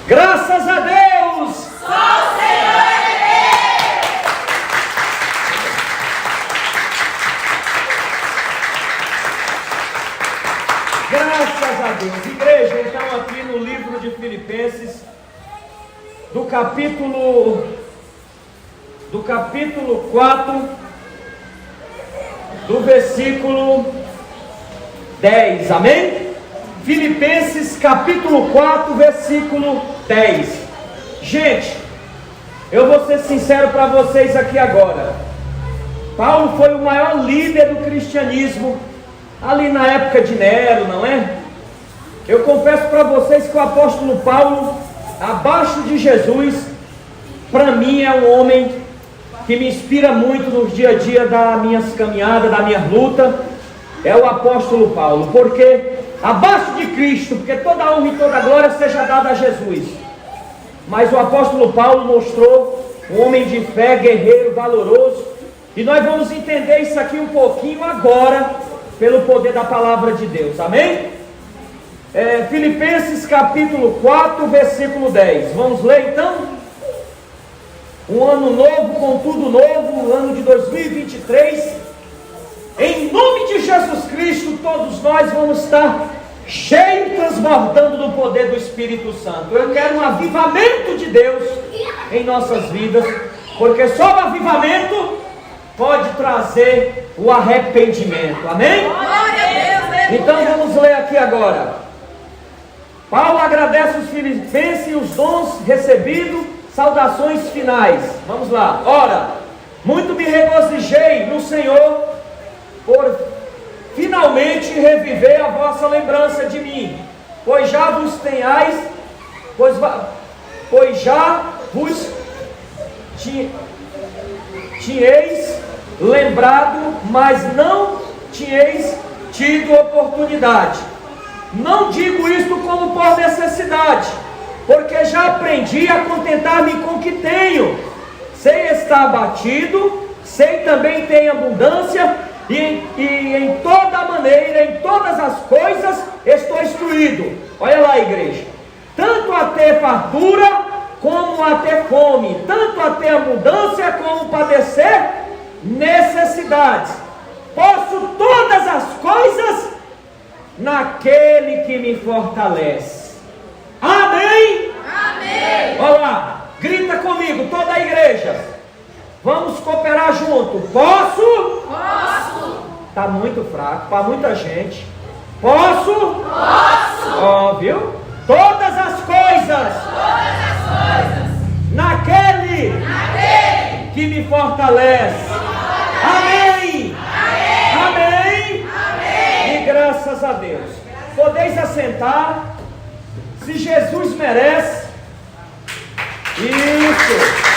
Graças a Deus! Só o Senhor é Deus! Graças a Deus. Igreja, então aqui no livro de Filipenses, do capítulo 4, do versículo 10, amém? Filipenses capítulo 4, versículo 10. Gente, eu vou ser sincero para vocês aqui agora. Paulo foi o maior líder do cristianismo ali na época de Nero, não é? Eu confesso para vocês que o apóstolo Paulo, abaixo de Jesus, para mim é um homem que me inspira muito no dia a dia das minhas caminhadas, da minha luta. É o apóstolo Paulo, porque abaixo de Cristo, porque toda honra e toda glória seja dada a Jesus, mas o apóstolo Paulo mostrou um homem de fé, guerreiro, valoroso, e nós vamos entender isso aqui um pouquinho agora, pelo poder da palavra de Deus, amém? Filipenses capítulo 4, versículo 10, vamos ler então? Um ano novo, com tudo novo, o ano de 2023, em nome de Jesus Cristo, todos nós vamos estar cheios, transbordando do poder do Espírito Santo. Eu quero um avivamento de Deus em nossas vidas, porque só o avivamento pode trazer o arrependimento, amém? Então vamos ler aqui agora. Paulo agradece os filipenses e os dons recebidos, saudações finais. Vamos lá. Ora, muito me regozijei no Senhor por finalmente reviver a vossa lembrança de mim, pois já vos tenhais, pois já vos tinhais lembrado, mas não tinhais tido oportunidade. Não digo isto como por necessidade, porque já aprendi a contentar-me com o que tenho. Sei estar abatido, sei também ter abundância, e em toda maneira, em todas as coisas, estou instruído. Olha lá, igreja. Tanto a ter fartura, como a ter fome, tanto a ter abundância, como padecer necessidades. Posso todas as coisas naquele que me fortalece. Amém? Amém! Olha lá, grita comigo, toda a igreja. Vamos cooperar junto. Posso? Posso! Está muito fraco para muita gente. Posso? Posso! Ó, viu? Todas as coisas. Todas as coisas! Naquele que me fortalece. Amém! Amém! Amém! E graças a Deus. Podeis assentar. Se Jesus merece. Isso.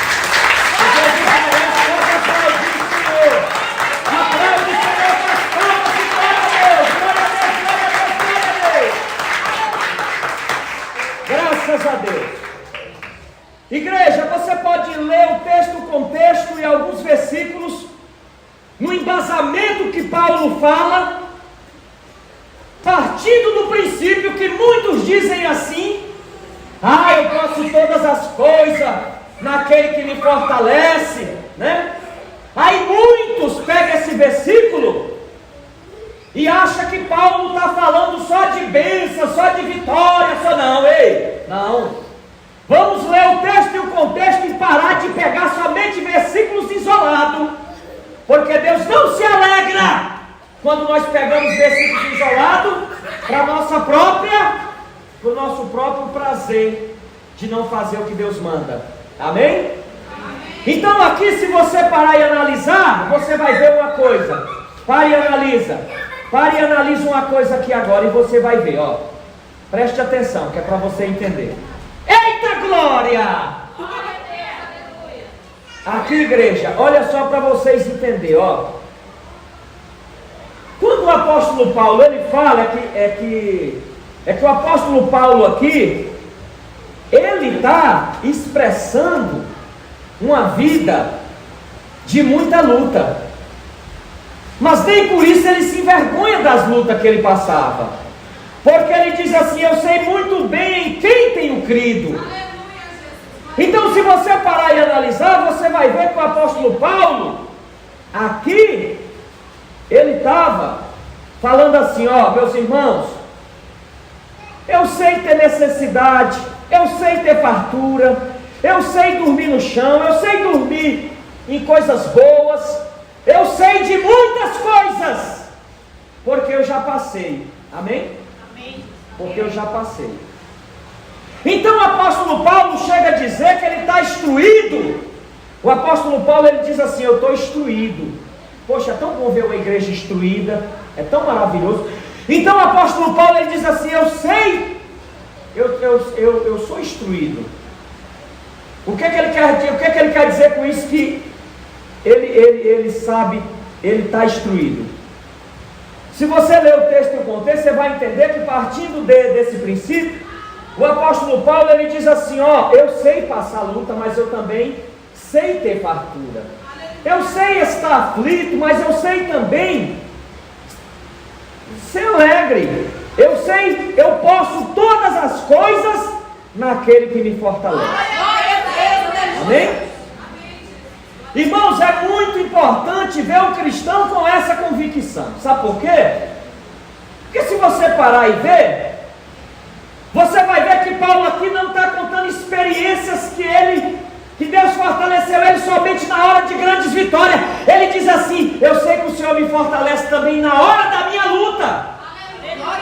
Graças a Deus. Igreja, você pode ler o texto, o contexto e alguns versículos no embasamento que Paulo fala, partindo do princípio que muitos dizem assim: eu posso todas as coisas naquele que me fortalece, né? Aí muitos pegam esse versículo e acham que Paulo está falando só de bênção, só de vitória, só não, não. Vamos ler o texto e o contexto e parar de pegar somente versículos isolados, porque Deus não se alegra quando nós pegamos versículos isolados para o nosso próprio prazer de não fazer o que Deus manda. Amém? Então aqui, se você parar e analisar, você vai ver uma coisa. Pare e analisa. Pare e analisa uma coisa aqui agora e você vai ver, ó. Preste atenção, que é para você entender. Eita glória! Aqui, igreja, olha só para vocês entenderem, ó. Quando o apóstolo Paulo, ele fala que o apóstolo Paulo aqui, ele está expressando uma vida de muita luta. Mas nem por isso ele se envergonha das lutas que ele passava. Porque ele diz assim: eu sei muito bem em quem tenho crido. Então, se você parar e analisar, você vai ver que o apóstolo Paulo, aqui, ele estava falando assim, ó, meus irmãos, eu sei ter necessidade, eu sei ter fartura, eu sei dormir no chão, eu sei dormir em coisas boas, eu sei de muitas coisas, porque eu já passei, amém? Amém. Porque eu já passei. Então o apóstolo Paulo chega a dizer que ele está instruído. O apóstolo Paulo, ele diz assim, eu estou instruído. Poxa, é tão bom ver uma igreja instruída, é tão maravilhoso. Então o apóstolo Paulo, ele diz assim, eu sei, eu sou instruído. O que ele quer dizer com isso? Que ele sabe, ele está instruído. Se você ler o texto no contexto, você vai entender que partindo desse princípio, o apóstolo Paulo, ele diz assim, ó, eu sei passar luta, mas eu também sei ter fartura. Eu sei estar aflito, mas eu sei também ser alegre. Eu sei, eu posso todas as coisas naquele que me fortalece. Amém? Irmãos, é muito importante ver o cristão com essa convicção. Sabe por quê? Porque se você parar e ver, você vai ver que Paulo aqui não está contando experiências que Deus fortaleceu ele somente na hora de grandes vitórias. Ele diz assim, eu sei que o Senhor me fortalece também na hora da minha luta,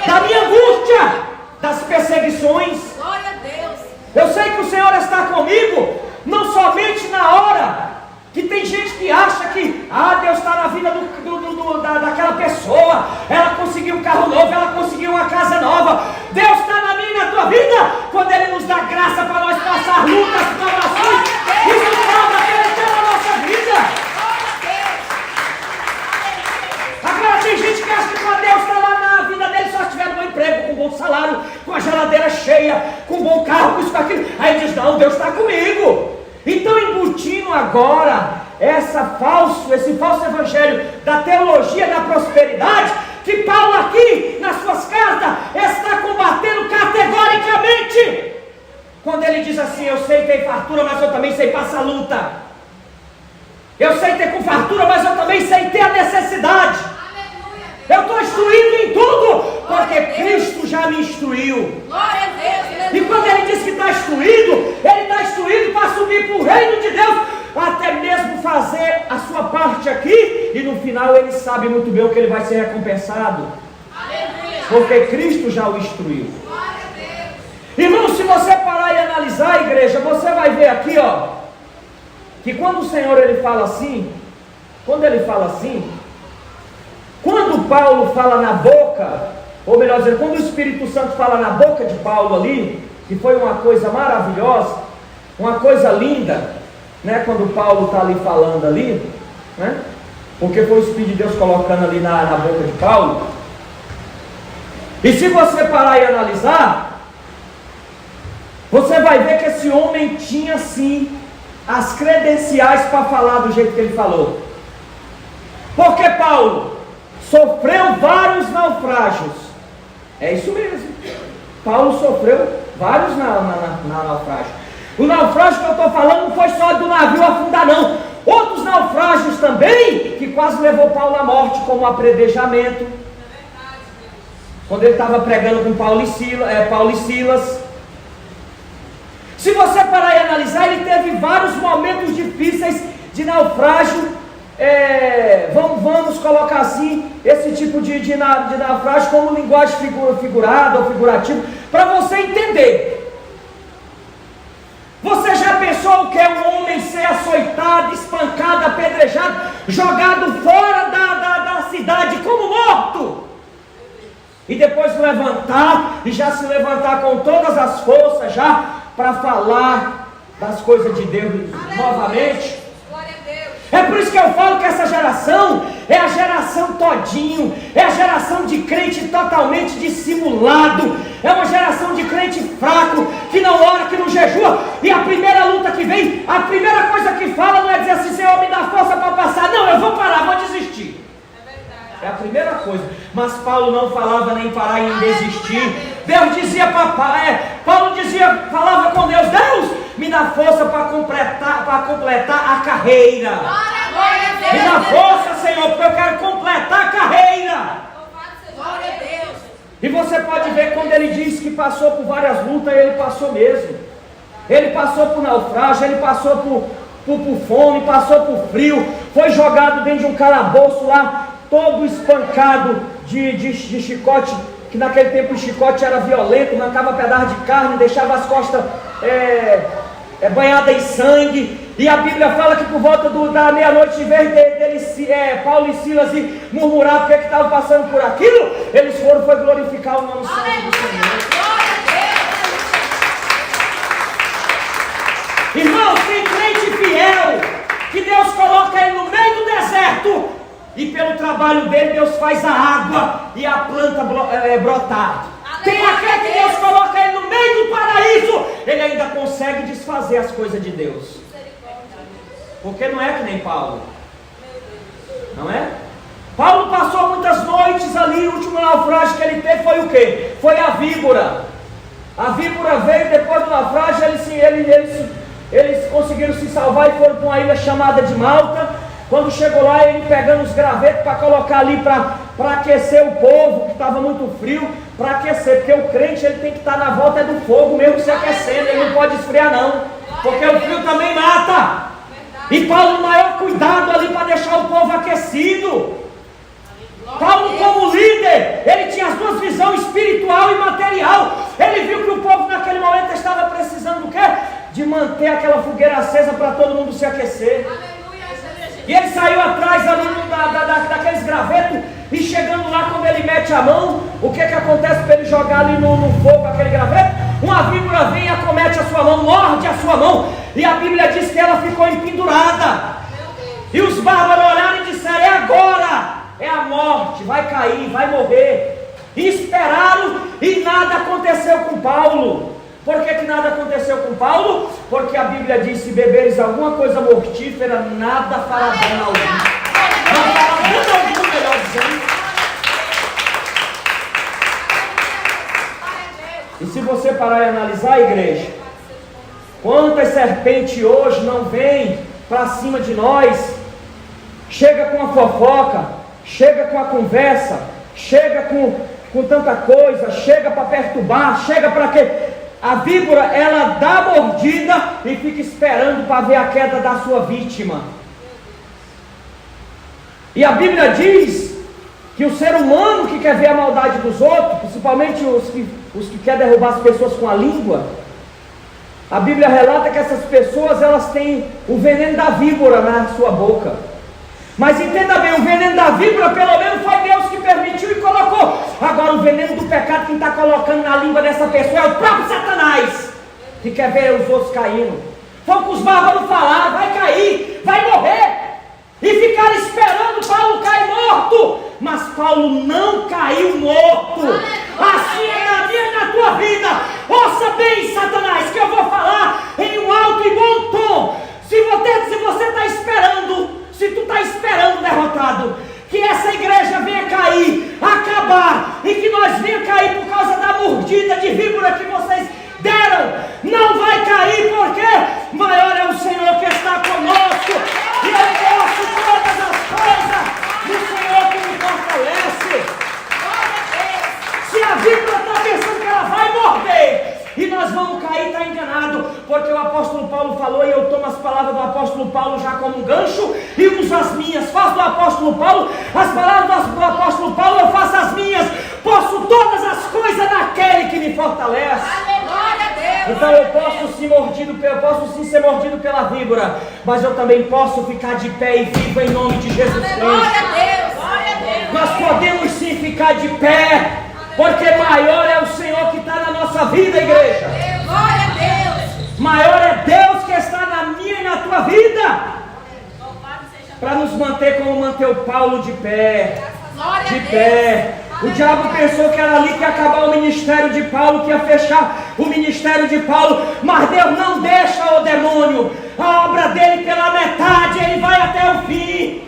da minha angústia, das perseguições. Glória a Deus. Eu sei que o Senhor está comigo, não somente na hora, que tem gente que acha que, Deus está na vida daquela pessoa, ela conseguiu um carro novo, ela conseguiu uma casa nova. Deus está na minha e na tua vida, quando Ele nos dá graça para nós passar lutas, provações, isso prova que Ele está na nossa vida. Agora tem gente que acha que quando Deus está lá na vida dele, só estiver no bom emprego, com um bom salário, com a geladeira cheia, com um bom carro, com isso, com aquilo. Aí ele diz, não, Deus está comigo. Então, embutindo agora esse falso evangelho da teologia da prosperidade, que Paulo aqui, nas suas cartas, está combatendo categoricamente, quando ele diz assim, eu sei ter fartura, mas eu também sei passar luta. Eu sei ter com fartura, mas eu também sei ter a necessidade. Eu estou instruído em tudo, porque Cristo já me instruiu. Glória a Deus. E quando ele diz que está instruído, ele está instruído para subir para o reino de Deus, até mesmo fazer a sua parte aqui, e no final ele sabe muito bem o que ele vai ser recompensado. Aleluia. Porque Cristo já o instruiu. Glória a Deus. Irmão, se você parar e analisar a igreja, você vai ver aqui, ó, que quando o Senhor ele fala assim, quando Paulo fala na boca, ou melhor dizendo, quando o Espírito Santo fala na boca de Paulo ali, que foi uma coisa maravilhosa, uma coisa linda, né, quando Paulo está ali falando ali, né, porque foi o Espírito de Deus colocando ali na boca de Paulo. E se você parar e analisar, você vai ver que esse homem tinha sim as credenciais para falar do jeito que ele falou. Porque Paulo sofreu vários naufrágios. É isso mesmo. Paulo sofreu vários naufrágios. O naufrágio que eu estou falando não foi só do navio afundar, não. Outros naufrágios também, que quase levou Paulo à morte, como o apredejamento. Quando ele estava pregando com Paulo e Silas. Se você parar e analisar, ele teve vários momentos difíceis de naufrágio. Vamos colocar assim, esse tipo de naufrágio como linguagem figurada ou figurativa, para você entender. Você já pensou o que é um homem ser açoitado, espancado, apedrejado, jogado fora da cidade como morto? E depois levantar, e já se levantar com todas as forças já, para falar das coisas de Deus novamente? É por isso que eu falo que essa geração é a geração todinho, é a geração de crente totalmente dissimulado, é uma geração de crente fraco, que não ora, que não jejua, e a primeira luta que vem, a primeira coisa que fala não é dizer assim, Senhor, me dá força para passar, não, eu vou parar, vou desistir. É a primeira coisa. Mas Paulo não falava nem parar e nem desistir. Deus dizia, Paulo falava com Deus, Deus, Me dá força para completar a carreira. Me dá força, Senhor, porque eu quero completar a carreira. Glória a Deus. E você pode ver quando ele diz que passou por várias lutas, ele passou mesmo. Ele passou por naufrágio, ele passou por fome, passou por frio, foi jogado dentro de um calabouço lá, todo espancado de chicote, que naquele tempo o chicote era violento, arrancava pedaço de carne, deixava as costas banhadas em sangue. E a Bíblia fala que por volta da meia-noite, em vez de Paulo e Silas murmurar porque estavam passando por aquilo, eles foi glorificar o nome santo do Senhor. Irmãos, tem crente fiel, que Deus coloca ele no meio do deserto, e pelo trabalho dele Deus faz a água e a planta brotar. Tem aquele que Deus coloca ele no meio do paraíso, ele ainda consegue desfazer as coisas de Deus. Porque não é que nem Paulo. Não é? Paulo passou muitas noites ali, o último naufrágio que ele teve foi o quê? Foi a víbora. A víbora veio depois do naufrágio, eles conseguiram se salvar e foram para uma ilha chamada de Malta. Quando chegou lá, ele pegando os gravetos para colocar ali para aquecer o povo, que estava muito frio, para aquecer, porque o crente ele tem que estar na volta do fogo mesmo se aquecendo, ele não pode esfriar não, porque o frio também mata. E Paulo, o maior cuidado ali para deixar o povo aquecido. Paulo, como líder, ele tinha as duas visões, espiritual e material. Ele viu que o povo naquele momento estava precisando do quê? De manter aquela fogueira acesa para todo mundo se aquecer. E ele saiu atrás ali daqueles gravetos, e chegando lá, quando ele mete a mão, o que acontece para ele jogar ali no fogo aquele graveto? Uma víbora vem e acomete a sua mão, morde a sua mão, e a Bíblia diz que ela ficou empendurada. E os bárbaros olharam e disseram: é agora, é a morte, vai cair, vai morrer. E esperaram, e nada aconteceu com Paulo. Por que nada aconteceu com Paulo? Porque a Bíblia diz: se beberes alguma coisa mortífera, nada fará dano algum. Não fará dano algum, melhor dizendo. E se você parar e analisar, a igreja, quantas serpentes hoje não vêm para cima de nós, chega com a fofoca, chega com a conversa, chega com tanta coisa, chega para perturbar, chega para quê? A víbora, ela dá mordida e fica esperando para ver a queda da sua vítima. E a Bíblia diz que o ser humano que quer ver a maldade dos outros, principalmente os que querem derrubar as pessoas com a língua, a Bíblia relata que essas pessoas, elas têm o veneno da víbora na sua boca. Mas entenda bem, o veneno da víbora, pelo menos foi Deus que permitiu e colocou. Agora o veneno do pecado, quem está colocando na língua dessa pessoa é o próprio Satanás, que quer ver os outros caindo. Foi o que os bárbaros falaram: vai cair, vai morrer. E ficaram esperando Paulo cair morto. Mas Paulo não caiu morto. Assim é na minha e na tua vida. Ouça bem, Satanás, que eu vou falar em um alto e bom tom. Se você está esperando, se tu está esperando, derrotado, que essa igreja venha cair, acabar, e que nós venha cair por causa da mordida de víbora que vocês deram, não vai cair, porque maior é o Senhor que está conosco, e eu posso todas as coisas do Senhor que me fortalece. Se a víbora está pensando que ela vai morder, e nós vamos cair, está enganado, porque o apóstolo Paulo falou, e eu tomo as palavras do apóstolo Paulo já como um gancho, e uso as minhas. Faço do apóstolo Paulo, as palavras do apóstolo Paulo, eu faço as minhas. Posso todas as coisas naquele que me fortalece. Então eu posso sim ser mordido pela víbora, mas eu também posso ficar de pé e vivo em nome de Jesus Cristo. Nós podemos sim ficar de pé, porque maior é o Senhor que está na nossa vida, igreja. Glória a Deus. Maior é Deus que está na minha e na tua vida, para nos manter como manter o Paulo de pé. De pé. O diabo pensou que era ali que ia acabar o ministério de Paulo, que ia fechar o ministério de Paulo, mas Deus não deixa, o demônio. A obra dele pela metade, ele vai até o fim.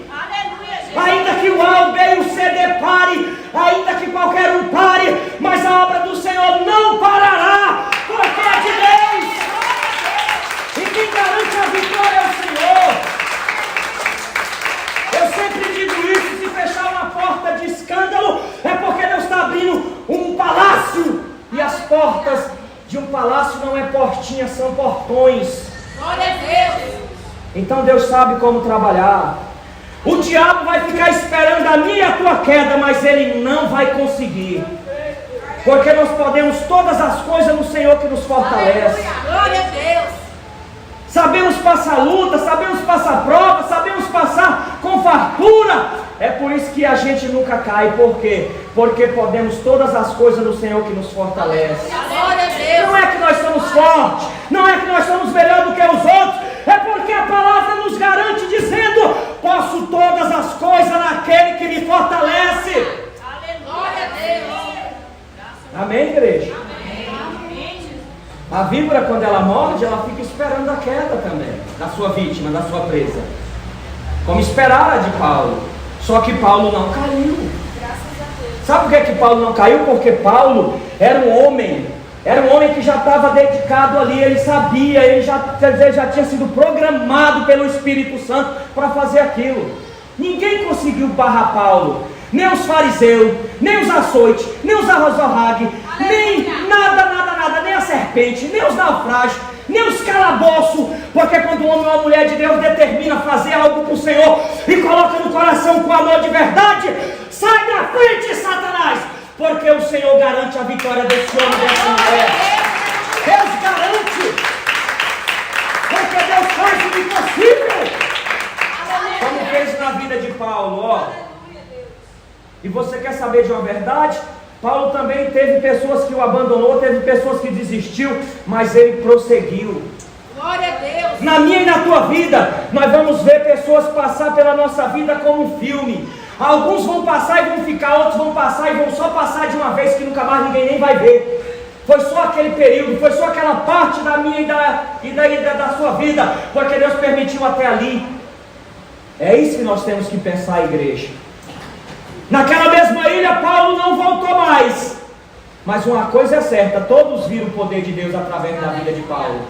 Ainda que o A, o B e o C depare, ainda que qualquer um pare, mas a obra do Senhor não parará, porque é de Deus. é portinha, são portões. Glória a Deus. Então Deus sabe como trabalhar. O diabo vai ficar esperando a minha e a tua queda, mas ele não vai conseguir. Porque nós podemos todas as coisas no Senhor que nos fortalece. Glória a Deus. Sabemos passar luta, sabemos passar prova, sabemos passar com fartura. É por isso que a gente nunca cai. Por quê? Porque podemos todas as coisas no Senhor que nos fortalece. Glória a Deus. Não é que nós somos fortes, não é que nós somos melhor do que os outros. É porque a palavra nos garante dizendo: posso todas as coisas naquele que me fortalece. Glória a Deus. Amém, igreja? Amém. A víbora, quando ela morde, ela fica esperando a queda também, da sua vítima, da sua presa. Como esperara de Paulo. Só que Paulo não caiu. Sabe por que Paulo não caiu? Porque Paulo era um homem que já estava dedicado ali, ele sabia, ele já tinha sido programado pelo Espírito Santo para fazer aquilo. Ninguém conseguiu barrar Paulo, nem os fariseus, nem os açoites, nem os arrozorrague, nem nada, nem a serpente, nem os naufrágios, nem os calabouços, porque quando um homem ou uma mulher de Deus determina fazer algo para o Senhor e coloca no coração com amor de verdade, sai da frente, Satanás, porque o Senhor garante a vitória desse homem e dessa mulher. Deus garante, porque Deus faz o impossível, como fez na vida de Paulo, ó. E você quer saber de uma verdade? Paulo também teve pessoas que o abandonou, teve pessoas que desistiu, mas ele prosseguiu. Glória a Deus. Na minha e na tua vida, nós vamos ver pessoas passar pela nossa vida como um filme. Alguns vão passar e vão ficar, outros vão passar e vão só passar de uma vez, que nunca mais ninguém nem vai ver. Foi só aquele período, foi só aquela parte da minha e da sua vida, porque Deus permitiu até ali. É isso que nós temos que pensar, igreja. Naquela mesma ilha, Paulo não voltou mais. Mas uma coisa é certa, todos viram o poder de Deus através da vida de Paulo.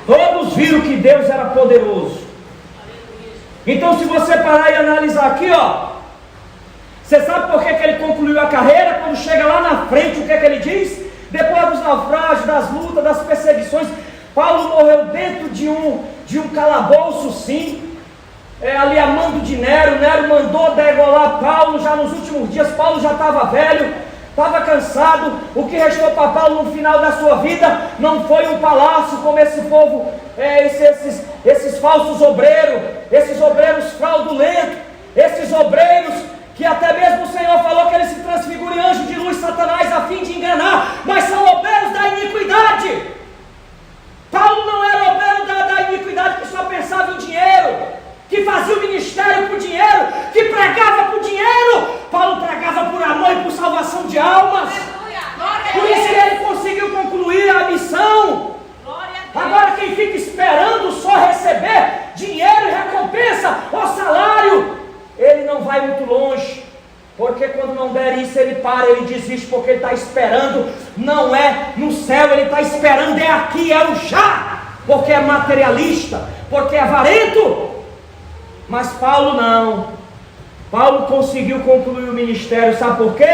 Todos viram que Deus era poderoso. Então, se você parar e analisar aqui, ó, você sabe por que ele concluiu a carreira? Quando chega lá na frente, o que ele diz? Depois dos naufrágios, das lutas, das perseguições, Paulo morreu dentro de um calabouço, sim. Ali a mando de Nero mandou degolar Paulo já nos últimos dias. Paulo já estava velho, estava cansado. O que restou para Paulo no final da sua vida não foi um palácio como esse povo, esses falsos obreiros, esses obreiros fraudulentos, esses obreiros que até mesmo o Senhor falou que eles se transfiguram em anjo de luz, Satanás, a fim de enganar, mas são obreiros da iniquidade. Paulo não era obreiro da iniquidade que só pensava em dinheiro, que fazia o ministério por dinheiro, que pregava por dinheiro. Paulo pregava por amor e por salvação de almas. Por isso ele conseguiu concluir a missão. Agora quem fica esperando só receber dinheiro e recompensa ou salário, ele não vai muito longe, porque quando não der isso ele para, ele desiste, porque ele está esperando, não é no céu, ele está esperando, é aqui, é o já, porque é materialista, porque é avarento. Mas Paulo não. Paulo conseguiu concluir o ministério. Sabe por quê?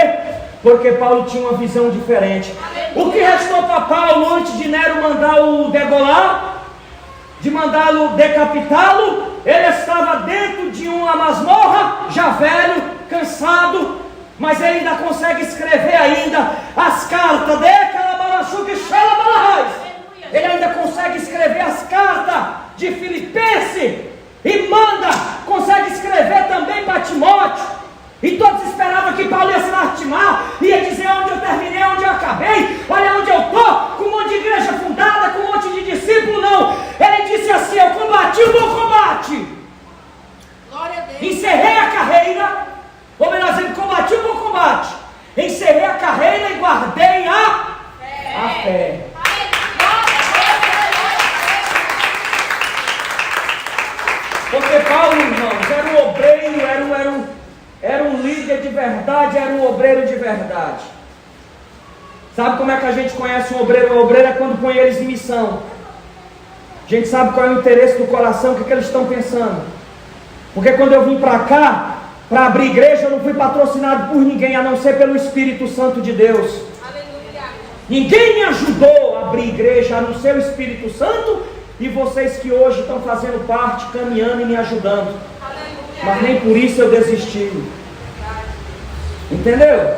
Porque Paulo tinha uma visão diferente. O que restou para Paulo antes de Nero mandá-lo degolar, de mandá-lo decapitá-lo? Ele estava dentro de uma masmorra, já velho, cansado, mas ele ainda consegue escrever ainda as cartas de Calabarachuca e Xalabalahais. Ele ainda consegue escrever as cartas de Filipenses. E consegue escrever também para Timóteo. E todos esperavam que Paulo ia se lastimar, ia dizer onde eu terminei, onde eu acabei, olha onde eu estou, com um monte de igreja fundada, com um monte de discípulos. Não, ele disse assim: eu combati o bom combate, Glória a Deus. encerrei a carreira, ou melhor dizendo, combati o bom combate, encerrei a carreira e guardei a fé. Porque Paulo, irmãos, era um obreiro, era um líder de verdade, era um obreiro de verdade. Sabe como é que a gente conhece um obreiro? O obreiro é quando põe eles em missão. A gente sabe qual é o interesse do coração, o que eles estão pensando. Porque quando eu vim para cá, para abrir igreja, eu não fui patrocinado por ninguém, a não ser pelo Espírito Santo de Deus. Aleluia. Ninguém me ajudou a abrir igreja no seu Espírito Santo, e vocês que hoje estão fazendo parte, caminhando e me ajudando. Mas nem por isso eu desisti. Entendeu?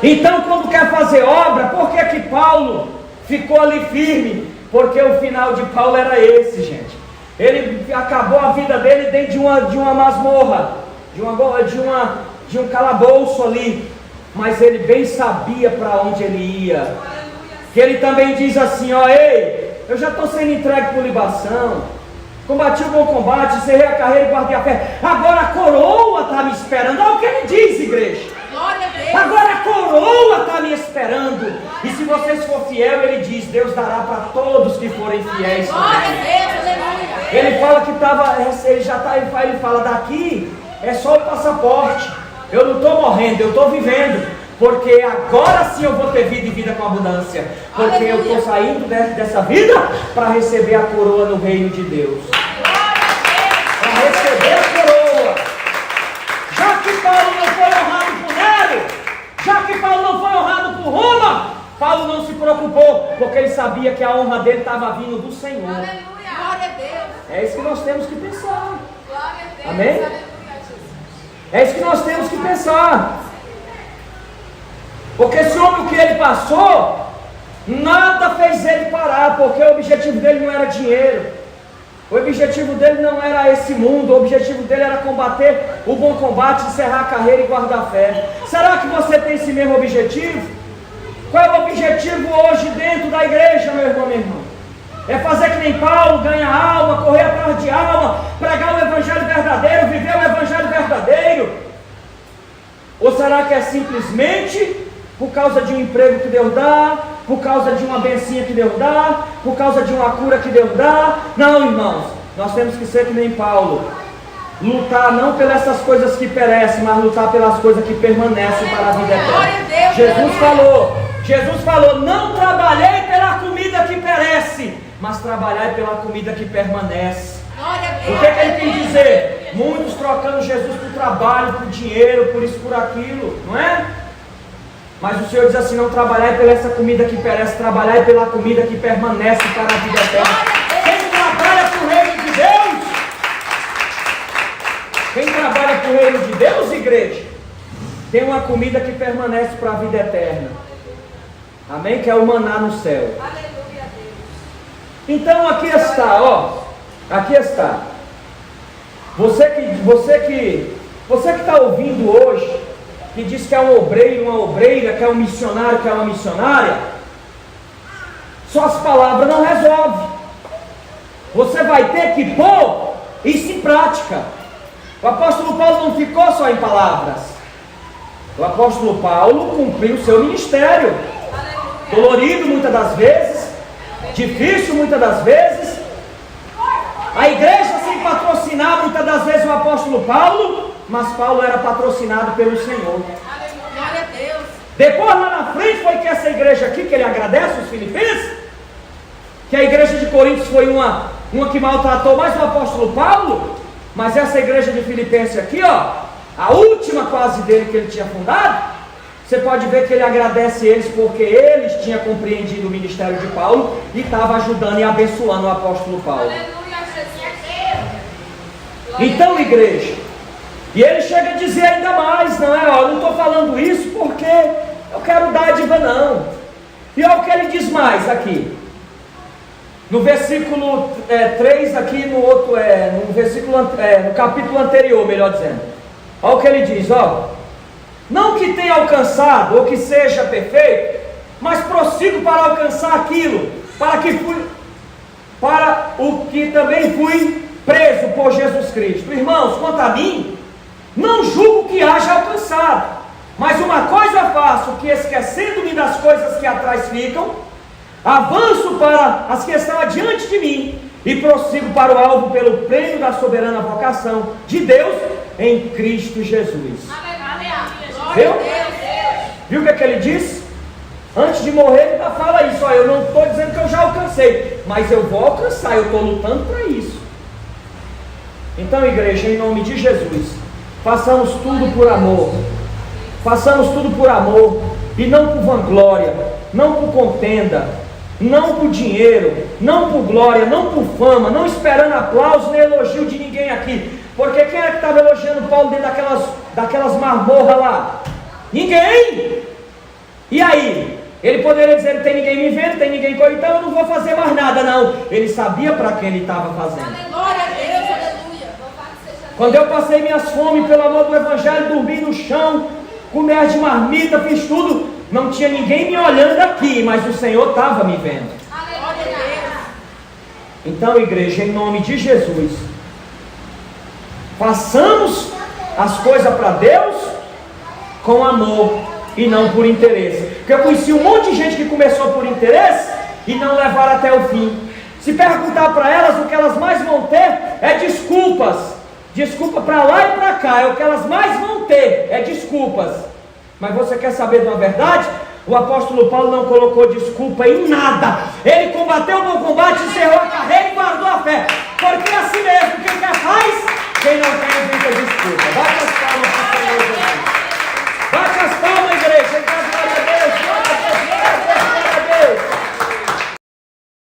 Então, quando quer fazer obra, por que que Paulo ficou ali firme? Porque o final de Paulo era esse, gente. Ele acabou a vida dele dentro de uma masmorra, de um calabouço ali. Mas ele bem sabia para onde ele ia. Que ele também diz assim, ó, ei, eu já estou sendo entregue por libação, combati o bom combate, encerrei a carreira e guardei a fé. Agora a coroa está me esperando. Olha o que ele diz, igreja. Glória a Deus. Agora a coroa está me esperando. E se vocês for fiel, ele diz, Deus dará para todos que forem fiéis. Glória a Deus, aleluia. Ele fala que ele fala, daqui é só o passaporte. Eu não estou morrendo, eu estou vivendo. Porque agora sim eu vou ter vida e vida com abundância. Porque eu estou saindo dessa vida para receber a coroa no reino de Deus. Para receber a coroa. Já que Paulo não foi honrado por Nero, já que Paulo não foi honrado por Roma, Paulo não se preocupou, porque ele sabia que a honra dele estava vindo do Senhor. Aleluia. Glória a Deus. É isso que nós temos que pensar. Glória a Deus. Amém? Aleluia, Jesus. É isso que nós temos que pensar. Porque esse homem, o que ele passou, nada fez ele parar, porque o objetivo dele não era dinheiro, o objetivo dele não era esse mundo, o objetivo dele era combater o bom combate, encerrar a carreira e guardar a fé. Será que você tem esse mesmo objetivo? Qual é o objetivo hoje dentro da igreja, meu irmão, minha irmã? É fazer que nem Paulo, ganhar alma, correr atrás de alma, pregar o evangelho verdadeiro, viver o evangelho verdadeiro? Ou será que é simplesmente por causa de um emprego que Deus dá, por causa de uma bencinha que Deus dá, por causa de uma cura que Deus dá? Não, irmãos, nós temos que ser que nem Paulo, lutar não pelas essas coisas que perecem, mas lutar pelas coisas que permanecem para a vida eterna. Jesus falou, não trabalhei pela comida que perece, mas trabalhai pela comida que permanece. O que ele quer dizer? Muitos trocando Jesus por trabalho, por dinheiro, por isso, por aquilo, não é? Mas o Senhor diz assim, não trabalhai pela essa comida que perece, trabalhai pela comida que permanece para a vida eterna. Quem trabalha para o reino de Deus? Quem trabalha para o reino de Deus, igreja, tem uma comida que permanece para a vida eterna. Amém? Que é o maná no céu. Aleluia, Deus. Então aqui está, ó. Aqui está. Você que está ouvindo hoje, que diz que é um obreiro, uma obreira, que é um missionário, que é uma missionária, só as palavras não resolvem. Você vai ter que pôr isso em prática. O apóstolo Paulo não ficou só em palavras. O apóstolo Paulo cumpriu o seu ministério. Dolorido muitas das vezes, difícil muitas das vezes. A igreja sem patrocinar muitas das vezes o apóstolo Paulo, mas Paulo era patrocinado pelo Senhor. Glória a Deus. Depois lá na frente foi que essa igreja aqui, que ele agradece os filipenses, que a igreja de Coríntios foi uma que maltratou mais o apóstolo Paulo, mas essa igreja de Filipenses aqui, ó, a última quase dele que ele tinha fundado, você pode ver que ele agradece eles porque eles tinham compreendido o ministério de Paulo e estavam ajudando e abençoando o apóstolo Paulo. Aleluia, Jesus. Então, igreja, e ele chega a dizer ainda mais, não é? Eu não estou falando isso porque eu quero dádiva, não. E olha o que ele diz mais aqui. No versículo 3 aqui, no capítulo anterior, melhor dizendo. Olha o que ele diz, ó. Não que tenha alcançado, ou que seja perfeito, mas prossigo para alcançar aquilo, para o que também fui preso por Jesus Cristo. Irmãos, quanto a mim, não julgo que haja alcançado, mas uma coisa faço, que esquecendo-me das coisas que atrás ficam, avanço para as que estão adiante de mim, e prossigo para o alvo pelo prêmio da soberana vocação de Deus em Cristo Jesus. Viu? Viu o que ele disse? Antes de morrer ele ainda fala isso, ó, eu não estou dizendo que eu já alcancei, mas eu vou alcançar, eu estou lutando para isso. Então, igreja, em nome de Jesus, façamos tudo por amor. Façamos tudo por amor e não por vanglória, não por contenda, Não por dinheiro, não por glória, não por fama, não esperando aplauso nem elogio de ninguém aqui. Porque quem é que estava elogiando Paulo dentro daquelas masmorras lá? Ninguém! E aí? Ele poderia dizer, não tem ninguém me vendo, tem ninguém coisa, então eu não vou fazer mais nada, não. Ele sabia para quem ele estava fazendo. Glória a Deus, aleluia. Quando eu passei minhas fomes pelo amor do Evangelho, dormi no chão, comer de marmita, fiz tudo, não tinha ninguém me olhando aqui, mas o Senhor estava me vendo. Então, igreja, em nome de Jesus, façamos as coisas para Deus com amor e não por interesse. Porque eu conheci um monte de gente que começou por interesse e não levaram até o fim. Se perguntar para elas, o que elas mais vão ter é desculpas. Desculpa para lá e para cá, é o que elas mais vão ter, é desculpas. Mas você quer saber de uma verdade? O apóstolo Paulo não colocou desculpa em nada. Ele combateu o bom combate, encerrou a carreira e guardou a fé. Porque assim mesmo, quem quer faz, quem não quer inventa desculpa. Vai para as palmas.